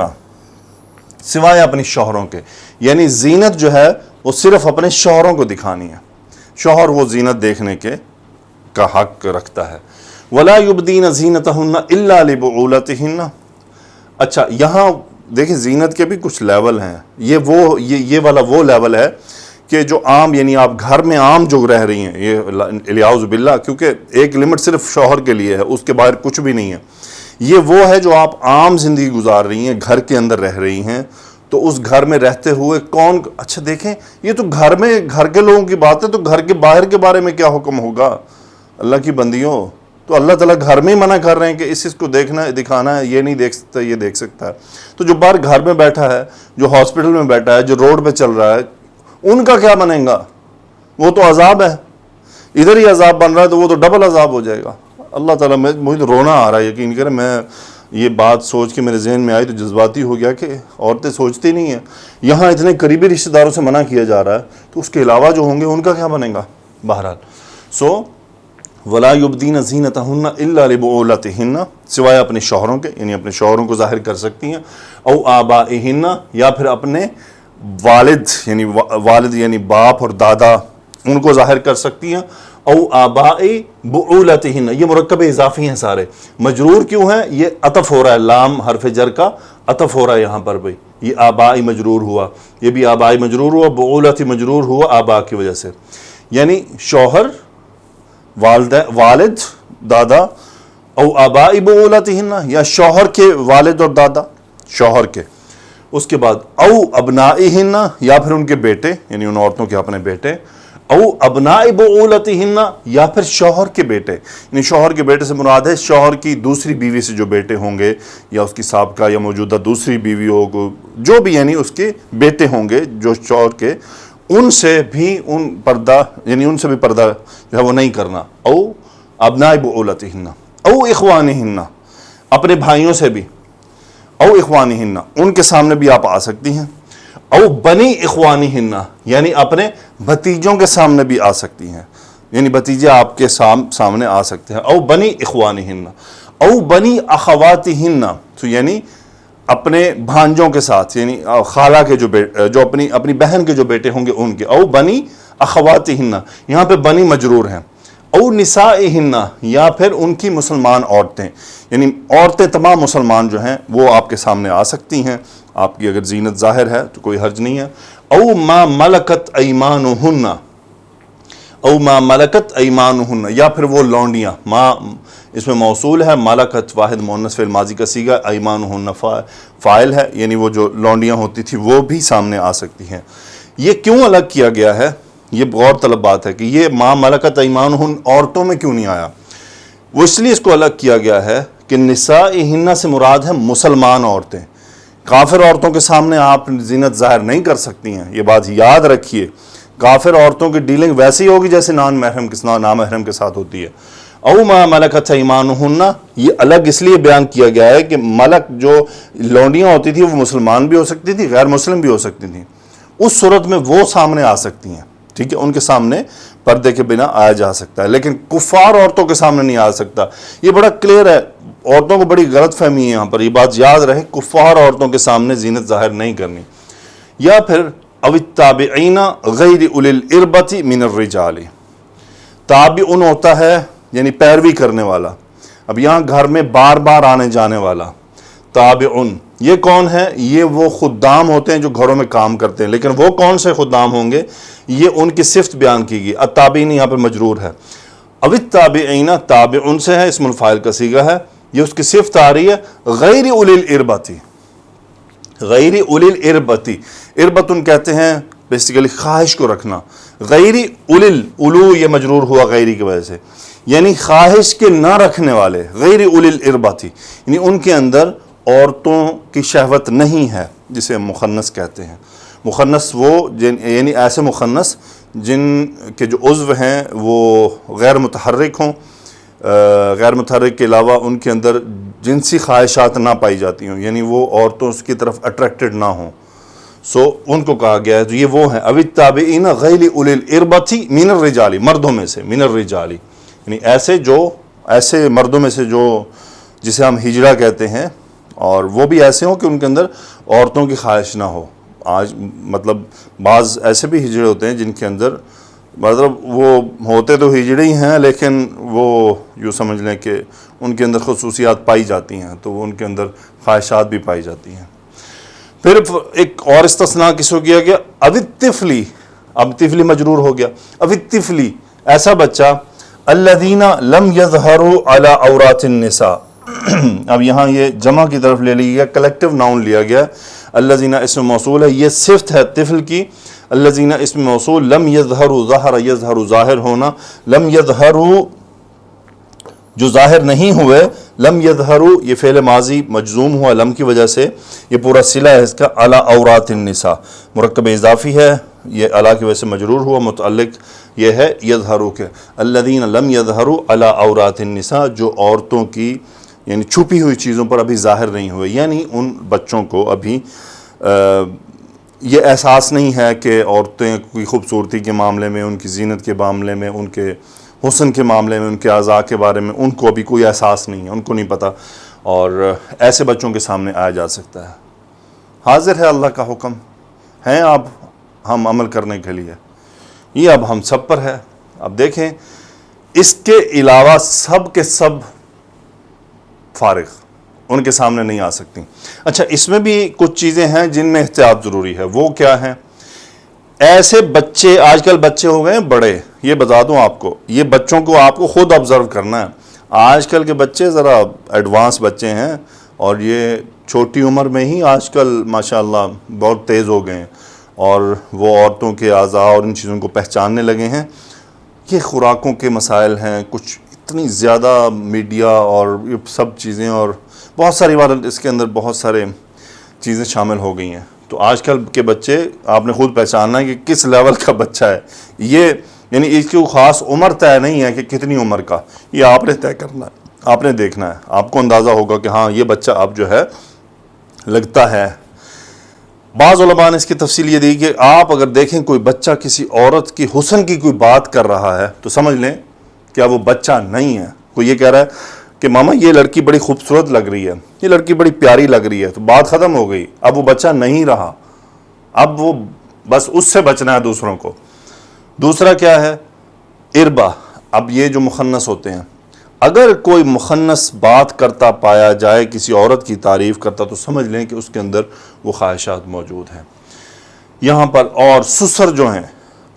سوائے اپنی شوہروں کے، یعنی زینت جو ہے وہ صرف اپنے شوہروں کو دکھانی ہے، شوہر وہ زینت دیکھنے کے کا حق رکھتا ہے. وَلَا يُبْدِينَ زِينَتَهُنَّ إِلَّا لِبُعُولَتِهِنَّ. اچھا یہاں دیکھیں زینت کے بھی کچھ لیول ہیں، یہ والا وہ لیول ہے کہ جو عام یعنی آپ گھر میں عام جو رہ رہی ہیں، یہ الیاذ باللہ کیونکہ ایک لمٹ صرف شوہر کے لیے ہے، اس کے باہر کچھ بھی نہیں ہے. یہ وہ ہے جو آپ عام زندگی گزار رہی ہیں، گھر کے اندر رہ رہی ہیں، تو اس گھر میں رہتے ہوئے کون، اچھا دیکھیں یہ تو گھر میں گھر کے لوگوں کی بات ہے، تو گھر کے باہر کے بارے میں کیا حکم ہوگا؟ اللہ کی بندیوں، تو اللہ تعالیٰ گھر میں ہی منع کر رہے ہیں کہ اس کو دیکھنا ہے دکھانا ہے، یہ نہیں دیکھ سکتا یہ دیکھ سکتا ہے. تو جو باہر گھر میں بیٹھا ہے، جو ہاسپٹل میں بیٹھا ہے، جو روڈ پہ چل رہا ہے، ان کا کیا بنے گا؟ وہ تو عذاب ہے، ادھر ہی عذاب بن رہا ہے تو وہ تو ڈبل عذاب ہو جائے گا. اللہ تعالیٰ مجھے تو رونا آ رہا ہے، یقین کریں میں یہ بات سوچ کے میرے ذہن میں آئی تو جذباتی ہو گیا کہ عورتیں سوچتی نہیں ہیں، یہاں اتنے قریبی رشتہ داروں سے منع کیا جا رہا ہے تو اس کے علاوہ جو ہوں گے ان کا کیا بنے گا؟ بہرحال وَلَا يُبْدِينَ زِينَتَهُنَّ إِلَّا لِبُعُولَتِهِنَّ سوائے اپنے شوہروں کے، یعنی اپنے شوہروں کو ظاہر کر سکتی ہیں، او آبائِهِنَّ یا پھر اپنے والد یعنی باپ اور دادا ان کو ظاہر کر سکتی ہیں. او آبائی بعولتہن یہ مرکب اضافی ہیں سارے، مجرور کیوں ہیں؟ یہ عطف ہو رہا ہے، لام حرف جر کا عطف ہو رہا ہے یہاں پر. بھائی یہ آبائی مجرور ہوا، یہ بھی آبائی مجرور ہوا، بعولتی مجرور ہوا آبا کی وجہ سے، یعنی شوہر، والد، دادا. او آبائی بعولتہن یا شوہر کے والد اور دادا، شوہر کے. اس کے بعد او ابنائہن یا پھر ان کے بیٹے، یعنی ان عورتوں کے اپنے بیٹے. او ابناء بعولتہن یا پھر شوہر کے بیٹے، یعنی شوہر کے بیٹے سے مراد ہے شوہر کی دوسری بیوی سے جو بیٹے ہوں گے، یا اس کی سابقہ یا موجودہ دوسری بیوی ہو، جو بھی یعنی اس کے بیٹے ہوں گے جو شوہر کے، ان سے بھی پردہ یعنی ان سے بھی پردہ جو ہے وہ نہیں کرنا. او ابناء بعولتہن او اخوانہن اپنے بھائیوں سے بھی، او اخوانہن ان کے سامنے بھی آپ آ سکتی ہیں. او بنی اخوانہن یعنی اپنے بھتیجوں کے سامنے بھی آ سکتی ہیں. یعنی بھتیجے آپ کے سامنے آ سکتے ہیں. او بنی اخوانہن او بنی اخواتہن، تو یعنی اپنے بھانجوں کے ساتھ، یعنی خالہ کے جو اپنی بہن کے جو بیٹے ہوں گے ان کے. او بنی اخواتہن، یہاں پہ بنی مجرور ہیں. او نسائہن، یا پھر ان کی مسلمان عورتیں، یعنی عورتیں تمام مسلمان جو ہیں وہ آپ کے سامنے آ سکتی ہیں. آپ کی اگر زینت ظاہر ہے تو کوئی حرج نہیں ہے. او ما ملکت ایمانہن، او ما ملکت ایمانہن، یا پھر وہ لونڈیاں. ما اس میں موصول ہے، ملکت واحد مؤنث فعل ماضی کا صیغہ، ایمانہن فاعل ہے، یعنی وہ جو لونڈیاں ہوتی تھی وہ بھی سامنے آ سکتی ہیں. یہ کیوں الگ کیا گیا ہے؟ یہ غور طلب بات ہے کہ یہ ما ملکت ایمانہن عورتوں میں کیوں نہیں آیا. وہ اس لیے اس کو الگ کیا گیا ہے کہ نسائہن سے مراد ہے مسلمان عورتیں. کافر عورتوں کے سامنے آپ زینت ظاہر نہیں کر سکتی ہیں، یہ بات یاد رکھیے. کافر عورتوں کی ڈیلنگ ویسی ہوگی جیسے نامحرم کے ساتھ ہوتی ہے. او ما ملکت ایمانہن، یہ الگ اس لیے بیان کیا گیا ہے کہ ملک جو لونڈیاں ہوتی تھی وہ مسلمان بھی ہو سکتی تھی، غیر مسلم بھی ہو سکتی تھیں. اس صورت میں وہ سامنے آ سکتی ہیں، ٹھیک ہے، ان کے سامنے پردے کے بنا آیا جا سکتا ہے، لیکن کفار عورتوں کے سامنے نہیں آ سکتا. یہ بڑا کلیئر ہے، عورتوں کو بڑی غلط فہمی ہے یہاں پر، یہ بات یاد رہے، کفار عورتوں کے سامنے زینت ظاہر نہیں کرنی. یا پھر او التابعین غیر اولی الاربۃ من الرجال، تابعن ہوتا ہے یعنی پیروی کرنے والا. اب یہاں گھر میں بار بار آنے جانے والا تابعن، یہ کون ہے؟ یہ وہ خدام ہوتے ہیں جو گھروں میں کام کرتے ہیں، لیکن وہ کون سے خدام ہوں گے؟ یہ ان کی صفت بیان کی گئی. التابعین یہاں پر مجرور ہے. او التابعین تابعن سے ہے، اسم الفاعل کا صیغہ ہے، یہ اس کی صفت آ رہی ہے غیر اولی الاربۃ. غیر اولی الاربۃ، اربتن کہتے ہیں بیسیکلی خواہش کو رکھنا. غیر اولی، اولو یہ مجرور ہوا غیری کی وجہ سے، یعنی خواہش کے نہ رکھنے والے. غیر اولی الاربۃ یعنی ان کے اندر عورتوں کی شہوت نہیں ہے، جسے ہم مخنث کہتے ہیں. مخنث وہ یعنی ایسے مخنث جن کے جو عضو ہیں وہ غیر متحرک ہوں، غیر متحرک کے علاوہ ان کے اندر جنسی خواہشات نہ پائی جاتی ہوں، یعنی وہ عورتوں کی طرف اٹریکٹڈ نہ ہوں. ان کو کہا گیا ہے تو یہ وہ ہیں. او التابعین غیر اولی الاربۃ من الرجال، مردوں میں سے، من الرجال یعنی ایسے مردوں میں سے جو جسے ہم ہجڑا کہتے ہیں، اور وہ بھی ایسے ہوں کہ ان کے اندر عورتوں کی خواہش نہ ہو. آج مطلب بعض ایسے بھی ہجڑے ہوتے ہیں جن کے اندر مطلب وہ ہوتے تو ہجڑے ہی ہیں، لیکن وہ یوں سمجھ لیں کہ ان کے اندر خصوصیات پائی جاتی ہیں، تو وہ ان کے اندر خواہشات بھی پائی جاتی ہیں. پھر ایک اور استثناء کس کو کیا گیا؟ او الطفلی، اب طفلی مجرور ہو گیا. او الطفلی ایسا بچہ، الذین لم یظہروا علی عورات النساء. اب یہاں یہ جمع کی طرف لے لیا گیا، کلیکٹیو ناؤن لیا گیا. الذین اسم موصول ہے، یہ صفت ہے طفل کی. الذین اسم موصول، لم یظہروا، ظہر یظہر ظاہر ہونا، لم یظہروا جو ظاہر نہیں ہوئے، لم یظہروا یہ فعل ماضی مجزوم ہوا لم کی وجہ سے، یہ پورا صلہ ہے اس کا. علی عورات النساء مرکب اضافی ہے، یہ علی کی وجہ سے مجرور ہوا، متعلق یہ ہے یظہروا کے. الذین لم یظہروا علی عورات النساء، جو عورتوں کی یعنی چھپی ہوئی چیزوں پر ابھی ظاہر نہیں ہوئے، یعنی ان بچوں کو ابھی یہ احساس نہیں ہے کہ عورتیں کی خوبصورتی کے معاملے میں، ان کی زینت کے معاملے میں، ان کے حسن کے معاملے میں، ان کے اعضاء کے بارے میں ان کو ابھی کوئی احساس نہیں ہے، ان کو نہیں پتہ، اور ایسے بچوں کے سامنے آیا جا سکتا ہے. حاضر ہے اللہ کا حکم، ہیں اب ہم عمل کرنے کے لیے، یہ اب ہم سب پر ہے. اب دیکھیں اس کے علاوہ سب کے سب فارغ، ان کے سامنے نہیں آ سکتی. اچھا، اس میں بھی کچھ چیزیں ہیں جن میں احتیاط ضروری ہے. وہ کیا ہیں؟ ایسے بچے، آج کل بچے ہو گئے ہیں بڑے، یہ بتا دوں آپ کو، یہ بچوں کو آپ کو خود آبزرو کرنا ہے. آج کل کے بچے ذرا ایڈوانس بچے ہیں، اور یہ چھوٹی عمر میں ہی آج کل ماشاءاللہ بہت تیز ہو گئے ہیں، اور وہ عورتوں کے اعضاء اور ان چیزوں کو پہچاننے لگے ہیں. یہ خوراکوں کے مسائل ہیں، کچھ اتنی زیادہ میڈیا اور یہ سب چیزیں، اور بہت ساری بار اس کے اندر بہت سارے چیزیں شامل ہو گئی ہیں. تو آج کل کے بچے آپ نے خود پہچاننا ہے کہ کس لیول کا بچہ ہے یہ، یعنی اس کی خاص عمر طے نہیں ہے کہ کتنی عمر کا، یہ آپ نے طے کرنا ہے، آپ نے دیکھنا ہے. آپ کو اندازہ ہوگا کہ ہاں یہ بچہ اب جو ہے لگتا ہے بعض علماء نے اس کی تفصیل یہ دی کہ آپ اگر دیکھیں کوئی بچہ کسی عورت کی حسن کی کوئی بات کر رہا ہے تو سمجھ لیں کہ اب وہ بچہ نہیں ہے. کوئی یہ کہہ رہا ہے کہ ماما یہ لڑکی بڑی خوبصورت لگ رہی ہے, یہ لڑکی بڑی پیاری لگ رہی ہے, تو بات ختم ہو گئی, اب وہ بچہ نہیں رہا, اب وہ بس اس سے بچنا ہے دوسروں کو. دوسرا کیا ہے؟ اربا. اب یہ جو مخنث ہوتے ہیں, اگر کوئی مخنث بات کرتا پایا جائے کسی عورت کی تعریف کرتا تو سمجھ لیں کہ اس کے اندر وہ خواہشات موجود ہیں. یہاں پر اور سسر جو ہیں,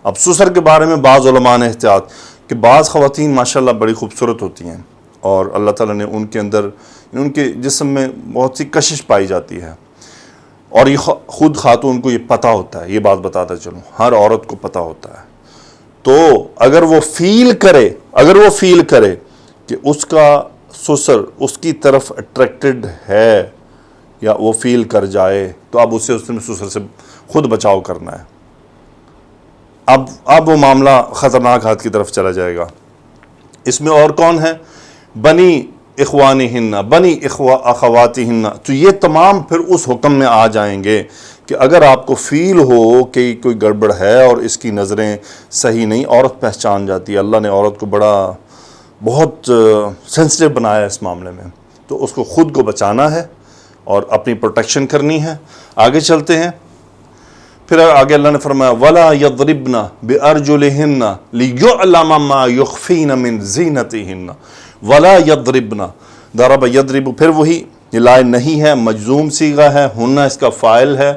اب سسر کے بارے میں بعض علماء نے احتیاط کہ بعض خواتین ماشاءاللہ بڑی خوبصورت ہوتی ہیں اور اللہ تعالیٰ نے ان کے اندر, ان کے جسم میں بہت سی کشش پائی جاتی ہے, اور یہ خود خاتون کو یہ پتہ ہوتا ہے. یہ بات بتاتا چلوں, ہر عورت کو پتہ ہوتا ہے. تو اگر وہ فیل کرے کہ اس کا سسر اس کی طرف اٹریکٹڈ ہے یا وہ فیل کر جائے تو اب اسے اس میں سسر سے خود بچاؤ کرنا ہے. اب وہ معاملہ خطرناک حد کی طرف چلا جائے گا. اس میں اور کون ہے؟ بنی اخوانہن, بنی اخواتہن. تو یہ تمام پھر اس حکم میں آ جائیں گے کہ اگر آپ کو فیل ہو کہ کوئی گڑبڑ ہے اور اس کی نظریں صحیح نہیں, عورت پہچان جاتی ہے. اللہ نے عورت کو بہت سینسٹیو بنایا ہے اس معاملے میں, تو اس کو خود کو بچانا ہے اور اپنی پروٹیکشن کرنی ہے. آگے چلتے ہیں. پھر آگے اللہ نے فرمایا وَلَا يَضْرِبْنَ بِأَرْجُلِهِنَّ لِيُعْلَمَ مَا يُخْفِينَ مِنْ زِينَتِهِنَّ. وَلَا يَضْرِبْنَ, ضرب يضرب, پھر وہی یہ لائن نہیں ہے, مجزوم صیغہ ہے, ہنہ اس کا فاعل ہے,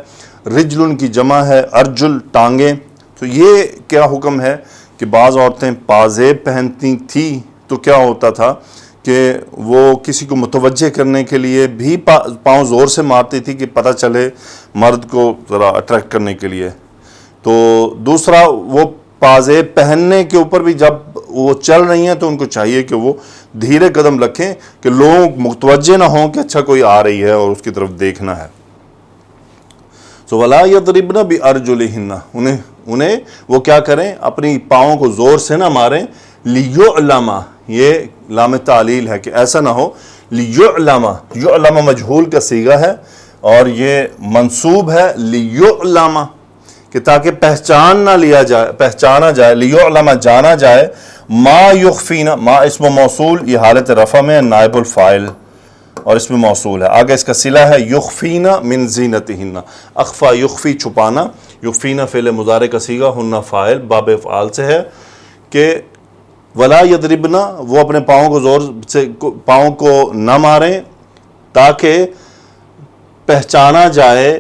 رجل کی جمع ہے, ارجل ٹانگیں. تو یہ کیا حکم ہے کہ بعض عورتیں پازیب پہنتی تھی تو کیا ہوتا تھا کہ وہ کسی کو متوجہ کرنے کے لیے بھی پاؤں زور سے مارتی تھی کہ پتہ چلے مرد کو ذرا اٹریکٹ کرنے کے لیے. تو دوسرا وہ پازیب پہننے کے اوپر بھی جب وہ چل رہی ہیں تو ان کو چاہیے کہ وہ دھیرے قدم رکھیں کہ لوگ متوجہ نہ ہوں کہ اچھا کوئی آ رہی ہے اور اس کی طرف دیکھنا ہے. سو وَلَا يَضْرِبْنَ بِأَرْجُلِهِنَّ, انہیں وہ کیا کریں, اپنی پاؤں کو زور سے نہ ماریں. لِيُعْلَمَ, یہ لام تعلیل ہے کہ ایسا نہ ہو. لِيُعْلَمَ, یعلم مجہول کا صیغہ ہے اور یہ منصوب ہے لِيُعْلَمَ, کہ تاکہ پہچانا جائے, لِيُعْلَمَ جانا جائے, ما یخفین, ما اسم موصول, یہ حالت رفع میں نائب الفاعل اور اس میں موصول ہے. آگے اس کا صلہ ہے یخفین من زینتہن, اخفا یخفی چھپانا, یخفین فعل مضارع کا صیغہ, ہنہ فاعل, باب افعال سے ہے کہ ولا یضربن, وہ اپنے پاؤں کو زور سے پاؤں کو نہ ماریں تاکہ پہچانا جائے.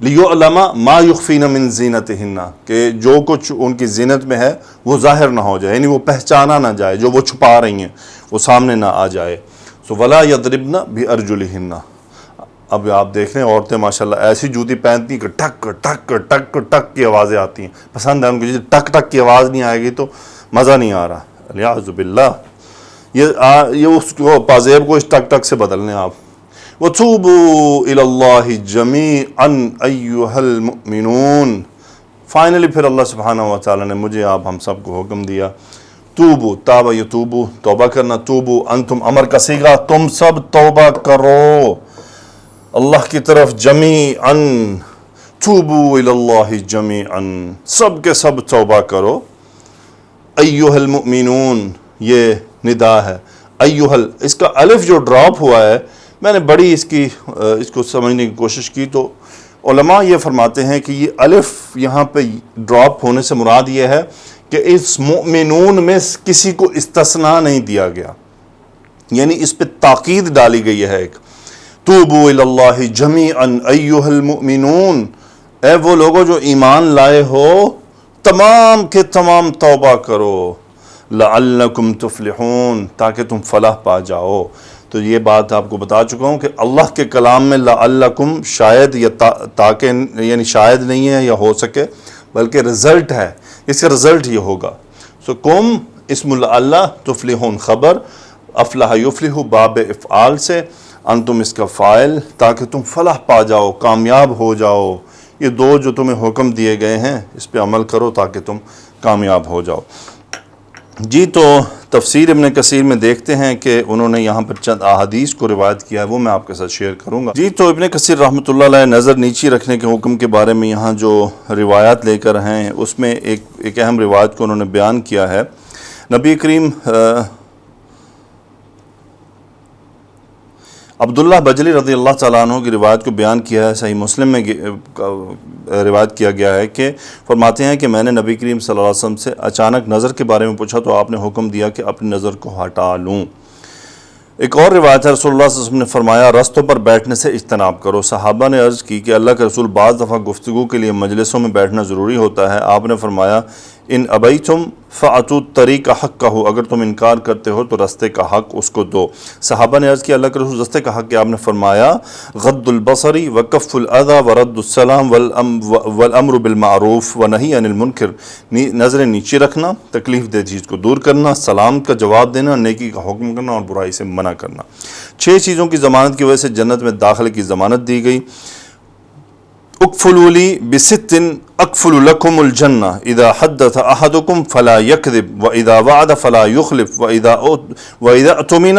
لیعلم ما یخفین من زینتہن, کہ جو کچھ ان کی زینت میں ہے وہ ظاہر نہ ہو جائے, یعنی وہ پہچانا نہ جائے, جو وہ چھپا رہی ہیں وہ سامنے نہ آ جائے. سو ولا یضربن بارجلہن. اب آپ دیکھ رہے ہیں عورتیں ماشاءاللہ ایسی جوتی پہنتی ہیں کہ ٹک ٹک ٹک ٹک کی آوازیں آتی ہیں. پسند ہے ان کو, جیسے ٹک ٹک کی آواز نہیں آئے گی تو مزہ نہیں آ رہا. الیاذ باللہ. یہ اس کو پازیب کو اس ٹک ٹک سے بدل لیں آپ. وَتُوبُوا إِلَى اللَّهِ جَمِيعًا أَيُّهَا الْمُؤْمِنُونَ. فائنلی پھر اللہ سبحانہ و تعالیٰ نے مجھے آپ ہم سب کو حکم دیا, توبو, تابا یتوبو, توبہ کرنا, توبو انتم امر کا صیغہ, تم سب توبہ کرو اللہ کی طرف, جمیعاً, توبو الی اللہ جمیعاً, سب کے سب توبہ کرو. ایھا المؤمنون, یہ ندا ہے. ایھا, اس کا الف جو ڈراپ ہوا ہے, میں نے بڑی اس کو سمجھنے کی کوشش کی تو علماء یہ فرماتے ہیں کہ یہ الف یہاں پہ ڈراپ ہونے سے مراد یہ ہے کہ اس مؤمنون میں کسی کو استثناء نہیں دیا گیا, یعنی اس پہ تاکید ڈالی گئی ہے ایک. توبوا الی اللہ جمیعاً ایھا المؤمنون, اے وہ لوگوں جو ایمان لائے ہو تمام کے تمام توبہ کرو. لعلکم تفلحون, تاکہ تم فلاح پا جاؤ. تو یہ بات آپ کو بتا چکا ہوں کہ اللہ کے کلام میں لعلکم شاید یا تاکہ یعنی شاید نہیں ہے یا ہو سکے, بلکہ رزلٹ ہے, اس کا رزلٹ یہ ہوگا. سو کم اسم لعلہ, تفلحون خبر, افلح یفلح باب افعال سے, انتم اس کا فاعل, تاکہ تم فلاح پا جاؤ, کامیاب ہو جاؤ. یہ دو جو تمہیں حکم دیے گئے ہیں اس پہ عمل کرو تاکہ تم کامیاب ہو جاؤ. جی تو تفسیر ابن کثیر میں دیکھتے ہیں کہ انہوں نے یہاں پر چند احادیث کو روایت کیا ہے، وہ میں آپ کے ساتھ شیئر کروں گا۔ جی تو ابن کثیر رحمۃ اللہ علیہ نظر نیچی رکھنے کے حکم کے بارے میں یہاں جو روایات لے کر ہیں اس میں ایک اہم روایت کو انہوں نے بیان کیا ہے۔ نبی کریم عبداللہ بجلی رضی اللہ تعالیٰ عنہ کی روایت کو بیان کیا ہے، صحیح مسلم میں روایت کیا گیا ہے کہ فرماتے ہیں کہ میں نے نبی کریم صلی اللہ علیہ وسلم سے اچانک نظر کے بارے میں پوچھا تو آپ نے حکم دیا کہ اپنی نظر کو ہٹا لوں۔ ایک اور روایت ہے، رسول اللہ صلی اللہ علیہ وسلم نے فرمایا رستوں پر بیٹھنے سے اجتناب کرو۔ صحابہ نے عرض کی کہ اللہ کے رسول بعض دفعہ گفتگو کے لیے مجلسوں میں بیٹھنا ضروری ہوتا ہے۔ آپ نے فرمایا ان ابیتم فاتوا الطریق حقہ، اگر تم انکار کرتے ہو تو رستے کا حق اس کو دو۔ صحابہ نے عرض کیا اللہ کے رسول رستے کا حق کیا؟ آپ نے فرمایا غض البصر وکف الاذی ورد السلام والامر بالمعروف ونہی عن المنکر، نظریں نیچے رکھنا، تکلیف دہ چیز کو دور کرنا، سلام کا جواب دینا، نیکی کا حکم کرنا اور برائی سے منع کرنا۔ 6 چیزوں کی ضمانت کی وجہ سے جنت میں داخلے کی ضمانت دی گئی۔ اکفلوا لی بست اکفل لکم الجنہ اذا حدث احدکم فلا یکذب واذا وعد فلا یخلف واذا اؤتمن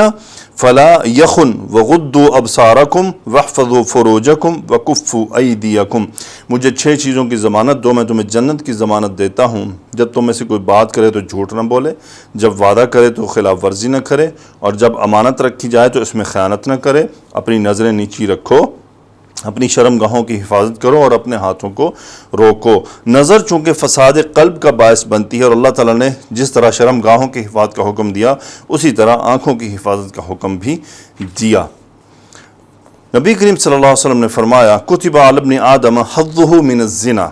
فلا یخن وغضوا ابصارکم واحفظوا فروجکم وکفوا ایدیکم۔ مجھے 6 چیزوں کی ضمانت دو، میں تمہیں جنت کی ضمانت دیتا ہوں۔ جب تم میں سے کوئی بات کرے تو جھوٹ نہ بولے، جب وعدہ کرے تو خلاف ورزی نہ کرے، اور جب امانت رکھی جائے تو اس میں خیانت نہ کرے۔ اپنی نظریں نیچی رکھو، اپنی شرم گاہوں کی حفاظت کرو اور اپنے ہاتھوں کو روکو۔ نظر چونکہ فساد قلب کا باعث بنتی ہے، اور اللہ تعالیٰ نے جس طرح شرم گاہوں کی حفاظت کا حکم دیا اسی طرح آنکھوں کی حفاظت کا حکم بھی دیا۔ نبی کریم صلی اللہ علیہ وسلم نے فرمایا کتب علی ابن آدم حظہ من الزنا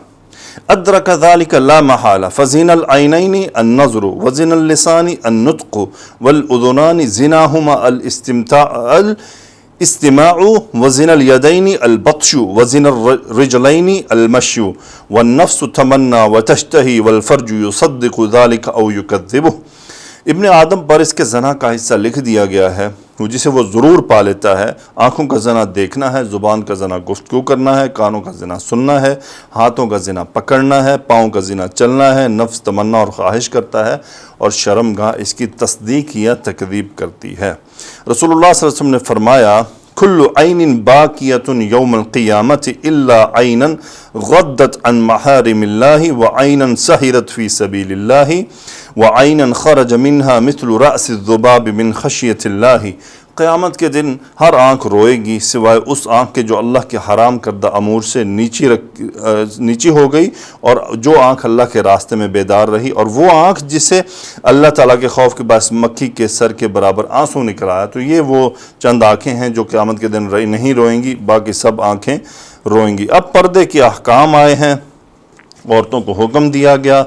ادرک ذلک لا محالہ فزین العینین النظر وزن اللسان النطق والاذنان زناہما استماع وزن الیدین البطش وزن الرجلین المشی والنفس تمنا وتشتہی والفرج یصدق ذلك او یکذبہ۔ ابن آدم پر اس کے زنا کا حصہ لکھ دیا گیا ہے جسے وہ ضرور پا لیتا ہے۔ آنکھوں کا زنا دیکھنا ہے، زبان کا زنا گفتگو کرنا ہے، کانوں کا زنا سننا ہے، ہاتھوں کا زنا پکڑنا ہے، پاؤں کا زنا چلنا ہے، نفس تمنا اور خواہش کرتا ہے، اور شرم گاہ اس کی تصدیق یا تکذیب کرتی ہے۔ رسول اللہ صلی اللہ علیہ وسلم نے فرمایا کل عین باقیۃ یوم القیامت الا عینا غضت عن محارم اللہ وعینا سہرت فی سبیل اللہ وعینا خرج منها مثل رأس الذباب من خشیۃ اللہ۔ قیامت کے دن ہر آنکھ روئے گی سوائے اس آنکھ کے جو اللہ کے حرام کردہ امور سے نیچی ہو گئی، اور جو آنکھ اللہ کے راستے میں بیدار رہی، اور وہ آنکھ جسے اللہ تعالیٰ کے خوف کے باعث مکھی کے سر کے برابر آنسو نکل آیا۔ تو یہ وہ چند آنکھیں ہیں جو قیامت کے دن نہیں روئیں گی، باقی سب آنکھیں روئیں گی۔ اب پردے کے احکام آئے ہیں، عورتوں کو حکم دیا گیا،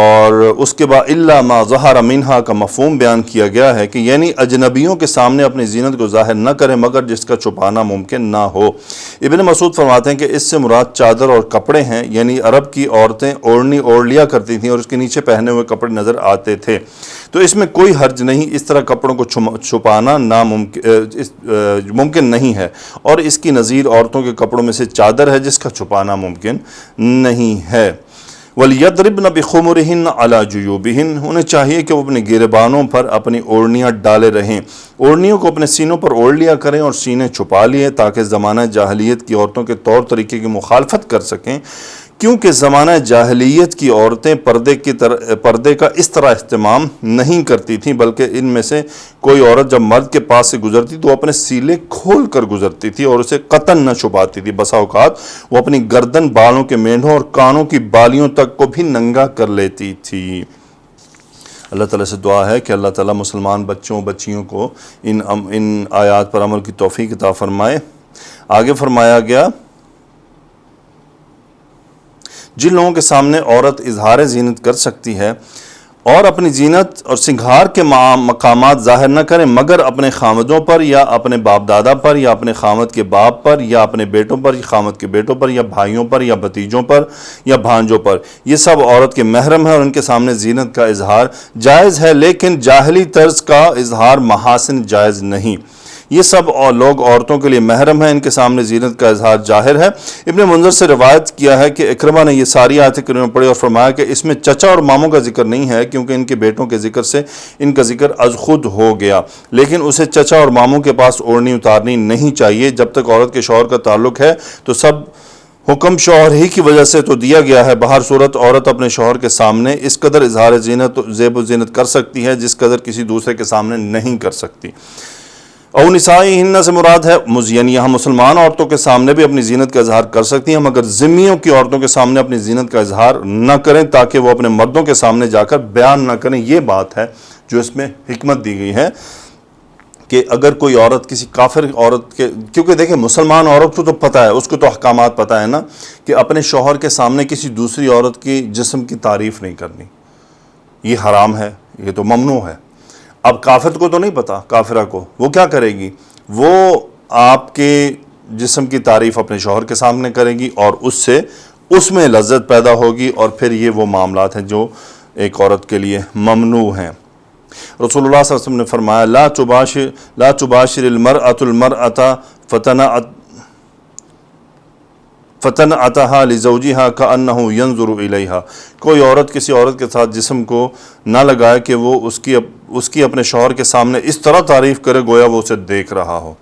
اور اس کے بعد الا ما ظہر منہا کا مفہوم بیان کیا گیا ہے کہ یعنی اجنبیوں کے سامنے اپنی زینت کو ظاہر نہ کرے مگر جس کا چھپانا ممکن نہ ہو۔ ابن مسعود فرماتے ہیں کہ اس سے مراد چادر اور کپڑے ہیں، یعنی عرب کی عورتیں اوڑھنی اوڑھ لیا کرتی تھیں اور اس کے نیچے پہنے ہوئے کپڑے نظر آتے تھے، تو اس میں کوئی حرج نہیں۔ اس طرح کپڑوں کو چھپانا ممکن نہیں ہے، اور اس کی نظیر عورتوں کے کپڑوں میں سے چادر ہے جس کا چھپانا ممکن نہیں ہے۔ وَلْيَضْرِبْنَ بِخُمُرِهِنَّ عَلَى جُيُوبِهِنَّ، انہیں چاہیے کہ وہ اپنے گریبانوں پر اپنی اوڑھنیاں ڈالے رہیں، اوڑھنیوں کو اپنے سینوں پر اوڑھ لیا کریں اور سینے چھپا لیے تاکہ زمانہ جاہلیت کی عورتوں کے طور طریقے کی مخالفت کر سکیں، کیونکہ زمانہ جاہلیت کی عورتیں پردے کا اس طرح اہتمام نہیں کرتی تھیں، بلکہ ان میں سے کوئی عورت جب مرد کے پاس سے گزرتی تو اپنے سیلے کھول کر گزرتی تھی اور اسے قطن نہ چھپاتی تھی۔ بسا اوقات وہ اپنی گردن، بالوں کے مینڈھوں اور کانوں کی بالیوں تک کو بھی ننگا کر لیتی تھی۔ اللہ تعالیٰ سے دعا ہے کہ اللہ تعالیٰ مسلمان بچوں بچیوں کو ان آیات پر عمل کی توفیق عطا فرمائے۔ آگے فرمایا گیا جن لوگوں کے سامنے عورت اظہار زینت کر سکتی ہے اور اپنی زینت اور سنگھار کے مقامات ظاہر نہ کریں مگر اپنے خامدوں پر یا اپنے باپ دادا پر یا اپنے خامد کے باپ پر یا اپنے بیٹوں پر یا خامد کے بیٹوں پر یا بھائیوں پر یا بھتیجوں پر یا بھانجوں پر، یہ سب عورت کے محرم ہیں اور ان کے سامنے زینت کا اظہار جائز ہے، لیکن جاہلی طرز کا اظہار محاسن جائز نہیں۔ یہ سب اور لوگ عورتوں کے لیے محرم ہیں، ان کے سامنے زینت کا اظہار ظاہر ہے۔ ابن منذر سے روایت کیا ہے کہ اکرمہ نے یہ ساری آیتیں کریمہ پڑھی اور فرمایا کہ اس میں چچا اور ماموں کا ذکر نہیں ہے، کیونکہ ان کے بیٹوں کے ذکر سے ان کا ذکر از خود ہو گیا، لیکن اسے چچا اور ماموں کے پاس اوڑھنی اتارنی نہیں چاہیے۔ جب تک عورت کے شوہر کا تعلق ہے تو سب حکم شوہر ہی کی وجہ سے تو دیا گیا ہے۔ بہر صورت عورت اپنے شوہر کے سامنے اس قدر اظہار زیب و زینت کر سکتی ہے جس قدر کسی دوسرے کے سامنے نہیں کر سکتی۔ او نسائہن سے مراد ہے یعنی یہاں مسلمان عورتوں کے سامنے بھی اپنی زینت کا اظہار کر سکتی ہیں، مگر ذمیوں کی عورتوں کے سامنے اپنی زینت کا اظہار نہ کریں تاکہ وہ اپنے مردوں کے سامنے جا کر بیان نہ کریں۔ یہ بات ہے جو اس میں حکمت دی گئی ہے کہ اگر کوئی عورت کسی کافر عورت کے، کیونکہ دیکھیں مسلمان عورت کو تو پتہ ہے، اس کو تو احکامات پتہ ہے نا کہ اپنے شوہر کے سامنے کسی دوسری عورت کی جسم کی تعریف نہیں کرنی، یہ حرام ہے، یہ تو ممنوع ہے۔ اب کافر کو تو نہیں پتہ، کافرہ کو وہ کیا کرے گی، وہ آپ کے جسم کی تعریف اپنے شوہر کے سامنے کرے گی اور اس میں لذت پیدا ہوگی، اور پھر یہ وہ معاملات ہیں جو ایک عورت کے لیے ممنوع ہیں۔ رسول اللہ صلی اللہ علیہ وسلم نے فرمایا لا تباشر المرأة المرأة فتنعتها لزوجها كأنه ينظر إليها، کوئی عورت کسی عورت کے ساتھ جسم کو نہ لگائے کہ وہ اس کی اپنے شوہر کے سامنے اس طرح تعریف کرے گویا وہ اسے دیکھ رہا ہو۔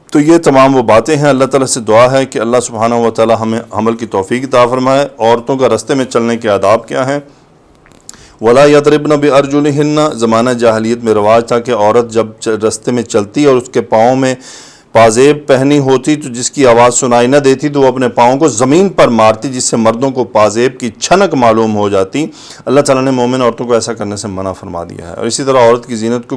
تو یہ تمام وہ باتیں ہیں۔ اللہ تعالیٰ سے دعا ہے کہ اللہ سبحانہ و تعالیٰ ہمیں عمل کی توفیق عطا فرمائے۔ عورتوں کا رستے میں چلنے کے آداب کیا ہیں؟ ولا یضربن بارجلہن، زمانہ جاہلیت میں رواج تھا کہ عورت جب رستے میں چلتی اور اس کے پاؤں میں پازیب پہنی ہوتی تو جس کی آواز سنائی نہ دیتی تو وہ اپنے پاؤں کو زمین پر مارتی، جس سے مردوں کو پازیب کی چھنک معلوم ہو جاتی۔ اللہ تعالیٰ نے مومن عورتوں کو ایسا کرنے سے منع فرما دیا ہے۔ اور اسی طرح عورت کی زینت کو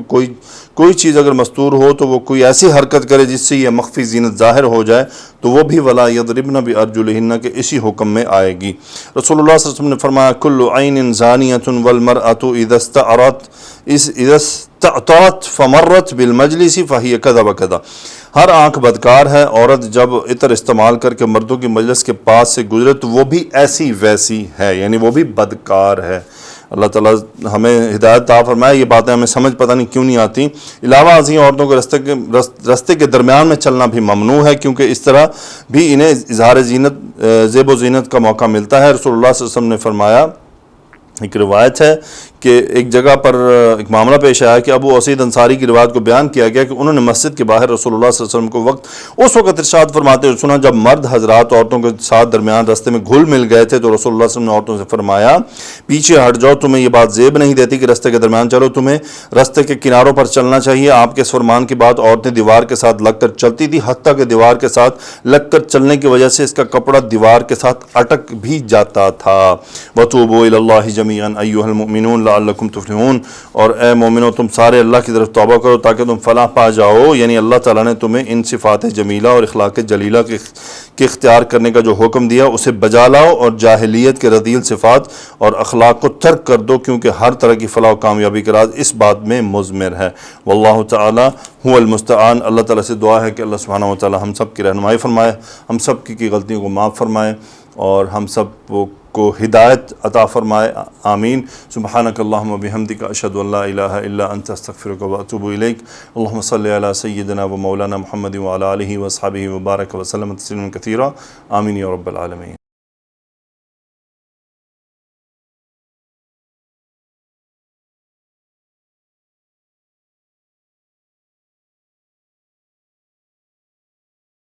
کوئی چیز اگر مستور ہو تو وہ کوئی ایسی حرکت کرے جس سے یہ مخفی زینت ظاہر ہو جائے تو وہ بھی ولا یضربن بارجلہن کے اسی حکم میں آئے گی۔ رسول اللہ صلی اللہ علیہ وسلم نے فرمایا کل عین زانیۃ والمرأۃ اذا استعطرت فمرت بالمجلس فہی کذا وکذا، ہر آنکھ بدکار ہے، عورت جب عطر استعمال کر کے مردوں کی مجلس کے پاس سے گزرے تو وہ بھی ایسی ویسی ہے، یعنی وہ بھی بدکار ہے۔ اللہ تعالیٰ ہمیں ہدایت عطا فرمائے۔ یہ باتیں ہمیں سمجھ پتہ نہیں کیوں نہیں آتی۔ علاوہ ازیں عورتوں کے رستے کے درمیان میں چلنا بھی ممنوع ہے، کیونکہ اس طرح بھی انہیں اظہار زیب و زینت کا موقع ملتا ہے۔ رسول اللہ صلی اللہ علیہ وسلم نے فرمایا، ایک روایت ہے کہ ایک جگہ پر ایک معاملہ پیش آیا کہ ابو اسید انصاری کی روایت کو بیان کیا گیا کہ انہوں نے مسجد کے باہر رسول اللہ صلی اللہ علیہ وسلم کو اس وقت ارشاد فرماتے ہوئے سنا جب مرد حضرات عورتوں کے ساتھ درمیان رستے میں گھل مل گئے تھے تو رسول اللہ صلی اللہ علیہ وسلم نے عورتوں سے فرمایا پیچھے ہٹ جاؤ، تمہیں یہ بات زیب نہیں دیتی کہ رستے کے درمیان چلو، تمہیں رستے کے کناروں پر چلنا چاہیے۔ آپ کے اس فرمان کے بعد عورتیں دیوار کے ساتھ لگ کر چلتی تھی، حتیٰ کہ دیوار کے ساتھ لگ کر چلنے کی وجہ سے اس کا کپڑا دیوار کے ساتھ اٹک بھی جاتا تھا۔ وَتُوبُوا إِلَى اللَّهِ جَمِيعًا أَيُّهَا الْمُؤْمِنُونَ لَعَلَّكُمْ تُفْلِحُونَ، اور اے مومنو تم سارے اللہ کی طرف توبہ کرو تاکہ تم فلاح پا جاؤ، یعنی اللہ تعالیٰ نے تمہیں ان صفات جمیلہ اور اخلاق جلیلہ کے اختیار کرنے کا جو حکم دیا اسے بجا لاؤ اور جاہلیت کے رذیل صفات اور اخلاق کو ترک کر دو، کیونکہ ہر طرح کی فلاح و کامیابی کا راز اس بات میں مضمر ہے۔ واللہ تعالی هو المستعان۔ اللہ تعالیٰ سے دعا ہے کہ اللہ سبحانہ و تعالیٰ ہم سب کی رہنمائی فرمائے، ہم سب کی غلطیوں کو معاف فرمائے اور ہم سب کو ہدایت عطا فرمائے، آمین۔ سبحانک اللہم و بحمدک، اشہد ان لا الہ الا انت، استغفرک و اتوب الیک۔ اللہم صلی علی سیدنا و مولانا محمد وعلی آلہ و اصحابہ وبارک وسلم تسلیما کثیرا، آمین یا رب العالمین۔